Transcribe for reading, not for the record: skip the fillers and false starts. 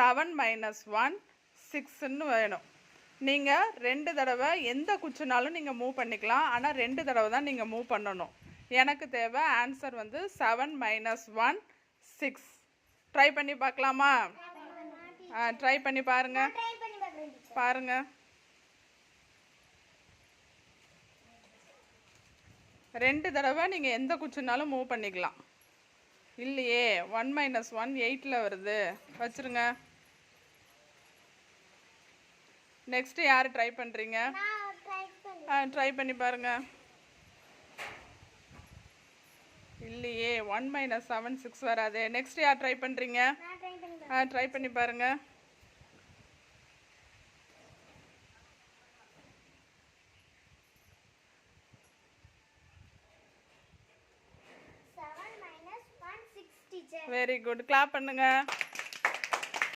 7 minus 1 6ன்னு வேணும். நீங்கள் 2 தடவை எந்த குச்சினாலும் நீங்கள் மூவ் பண்ணிக்கலாம். ஆனால் 2 தடவை தான் நீங்கள் மூவ் பண்ணணும். எனக்கு தேவை ஆன்சர் வந்து 7 மைனஸ் 1 6. ட்ரை பண்ணி பார்க்கலாமா? ட்ரை பண்ணி பாருங்கள். பாருங்கள். 2 தடவை நீங்கள் எந்த குச்சினாலும் மூவ் பண்ணிக்கலாம். இல்லையே 1 மைனஸ் 1 8ல் வருது. வச்சுருங்க. நெக்ஸ்ட்டு யார் ட்ரை பண்ணுறீங்க? ட்ரை பண்ணி பாருங்கள். இல்லையே 1 மைனஸ் 7 6 வராது. நெக்ஸ்ட் யார் ட்ரை பண்ணுறீங்க? ட்ரை பண்ணி பாருங்கள். Very good. கிளாப் பண்ணுங்க.